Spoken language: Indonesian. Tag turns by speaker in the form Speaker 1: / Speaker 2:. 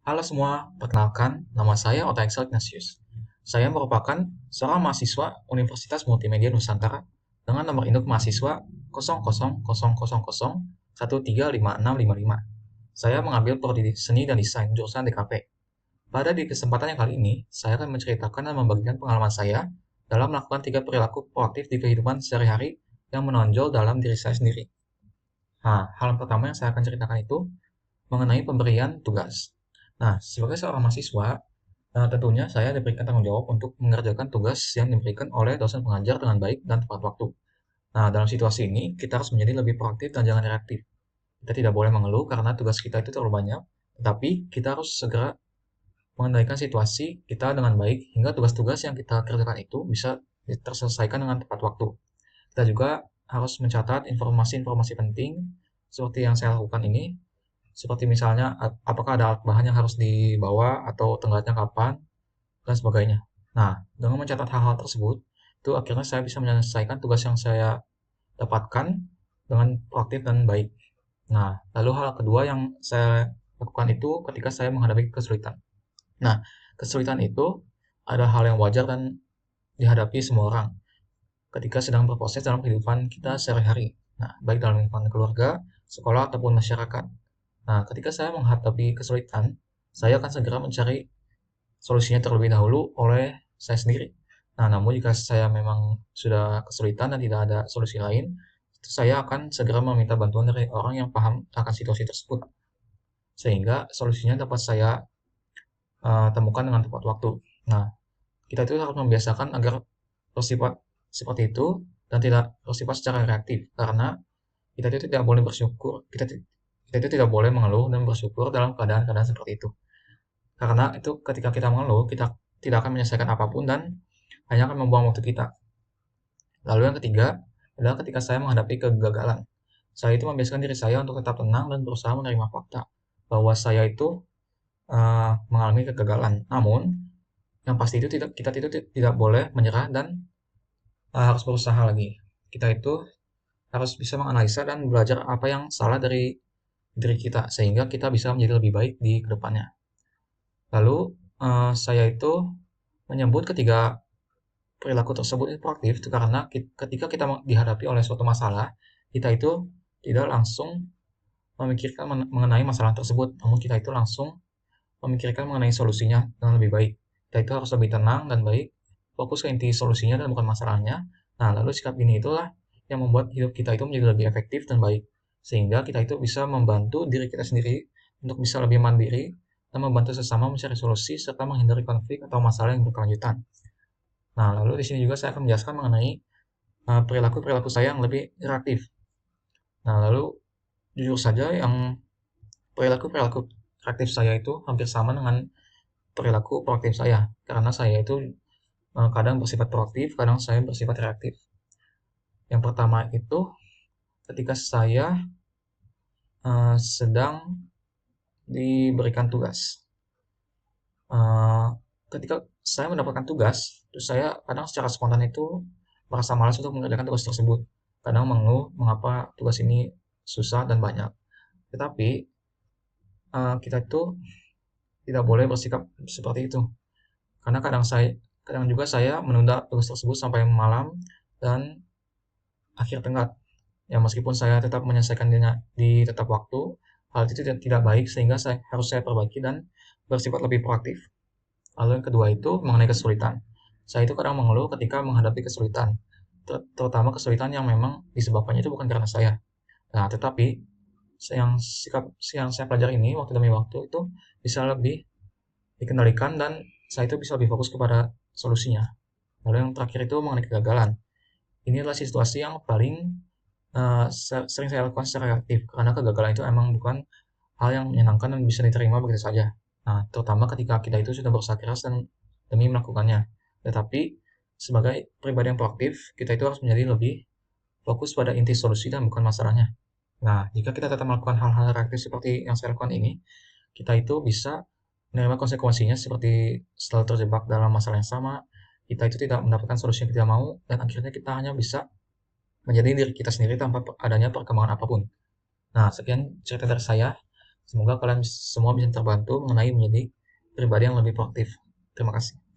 Speaker 1: Halo semua, perkenalkan, nama saya Ota Excel Ignatius. Saya merupakan seorang mahasiswa Universitas Multimedia Nusantara dengan nomor induk mahasiswa 0000135655. Saya mengambil prodi seni dan desain jurusan DKP. Pada di kesempatan yang kali ini, saya akan menceritakan dan membagikan pengalaman saya dalam melakukan 3 perilaku proaktif di kehidupan sehari-hari yang menonjol dalam diri saya sendiri. Nah, hal pertama yang saya akan ceritakan itu mengenai pemberian tugas. Nah, sebagai seorang mahasiswa, tentunya saya diberikan tanggung jawab untuk mengerjakan tugas yang diberikan oleh dosen pengajar dengan baik dan tepat waktu. Nah, dalam situasi ini, kita harus menjadi lebih proaktif dan jangan reaktif. Kita tidak boleh mengeluh karena tugas kita itu terlalu banyak, tetapi kita harus segera mengendalikan situasi kita dengan baik hingga tugas-tugas yang kita kerjakan itu bisa terselesaikan dengan tepat waktu. Kita juga harus mencatat informasi-informasi penting seperti yang saya lakukan ini, seperti misalnya apakah ada alat bahan yang harus dibawa atau tenggatnya kapan, dan sebagainya. Nah, dengan mencatat hal-hal tersebut, itu akhirnya saya bisa menyelesaikan tugas yang saya dapatkan dengan proaktif dan baik. Nah, lalu hal kedua yang saya lakukan itu ketika saya menghadapi kesulitan. Nah, kesulitan itu ada hal yang wajar dan dihadapi semua orang ketika sedang berproses dalam kehidupan kita sehari-hari. Nah, baik dalam lingkungan keluarga, sekolah, ataupun masyarakat. Nah, ketika saya menghadapi kesulitan, saya akan segera mencari solusinya terlebih dahulu oleh saya sendiri. Nah, namun jika saya memang sudah kesulitan dan tidak ada solusi lain, saya akan segera meminta bantuan dari orang yang paham akan situasi tersebut, sehingga solusinya dapat saya temukan dengan tepat waktu. Nah, kita itu harus membiasakan agar bersifat seperti itu dan tidak bersifat secara reaktif, karena kita itu tidak boleh bersyukur, kita itu tidak boleh mengeluh dan bersyukur dalam keadaan-keadaan seperti itu. Karena itu ketika kita mengeluh, kita tidak akan menyelesaikan apapun dan hanya akan membuang waktu kita. Lalu yang ketiga adalah ketika saya menghadapi kegagalan. Saya itu membiasakan diri saya untuk tetap tenang dan berusaha menerima fakta bahwa saya itu mengalami kegagalan. Namun, yang pasti itu kita itu tidak boleh menyerah dan harus berusaha lagi. Kita itu harus bisa menganalisa dan belajar apa yang salah dari diri kita sehingga kita bisa menjadi lebih baik di kedepannya. Lalu saya itu menyebut ketiga perilaku tersebut itu proaktif itu karena ketika kita dihadapi oleh suatu masalah, kita itu tidak langsung memikirkan mengenai masalah tersebut, namun kita itu langsung memikirkan mengenai solusinya dengan lebih baik. Kita itu harus lebih tenang dan baik, fokus ke inti solusinya dan bukan masalahnya. Nah, lalu sikap ini itulah yang membuat hidup kita itu menjadi lebih efektif dan baik. Sehingga kita itu bisa membantu diri kita sendiri untuk bisa lebih mandiri dan membantu sesama mencari solusi serta menghindari konflik atau masalah yang berkelanjutan. Nah, lalu di sini juga saya akan menjelaskan mengenai perilaku-perilaku saya yang lebih reaktif. Nah, lalu jujur saja yang perilaku-perilaku reaktif saya itu hampir sama dengan perilaku proaktif saya, karena saya itu kadang bersifat proaktif, kadang saya bersifat reaktif. Yang pertama itu ketika saya sedang diberikan tugas. Uh, Ketika saya mendapatkan tugas, terus saya kadang secara spontan itu merasa malas untuk mengerjakan tugas tersebut. Kadang mengeluh mengapa tugas ini susah dan banyak. Tetapi kita itu tidak boleh bersikap seperti itu. Karena kadang juga saya menunda tugas tersebut sampai malam dan akhir tenggat. Ya meskipun saya tetap menyelesaikannya di tetap waktu, hal itu tidak baik sehingga harus saya perbaiki dan bersifat lebih proaktif. Lalu yang kedua itu mengenai kesulitan. Saya itu kadang mengeluh ketika menghadapi kesulitan, terutama kesulitan yang memang disebabkannya itu bukan karena saya. Nah, tetapi yang saya pelajari ini waktu demi waktu itu bisa lebih dikendalikan dan saya itu bisa lebih fokus kepada solusinya. Lalu yang terakhir itu mengenai kegagalan. Ini adalah situasi yang paling sering saya lakukan secara reaktif karena kegagalan itu emang bukan hal yang menyenangkan dan bisa diterima begitu saja. Nah, terutama ketika kita itu sudah berusaha keras dan demi melakukannya. Tetapi sebagai pribadi yang proaktif, kita itu harus menjadi lebih fokus pada inti solusi dan bukan masalahnya. Nah, jika kita tetap melakukan hal-hal reaktif seperti yang saya lakukan ini, kita itu bisa menerima konsekuensinya seperti setelah terjebak dalam masalah yang sama, kita itu tidak mendapatkan solusi yang kita mau, dan akhirnya kita hanya bisa menjadi diri kita sendiri tanpa adanya perkembangan apapun. Nah, sekian cerita dari saya. Semoga kalian semua bisa terbantu mengenai menjadi pribadi yang lebih proaktif. Terima kasih.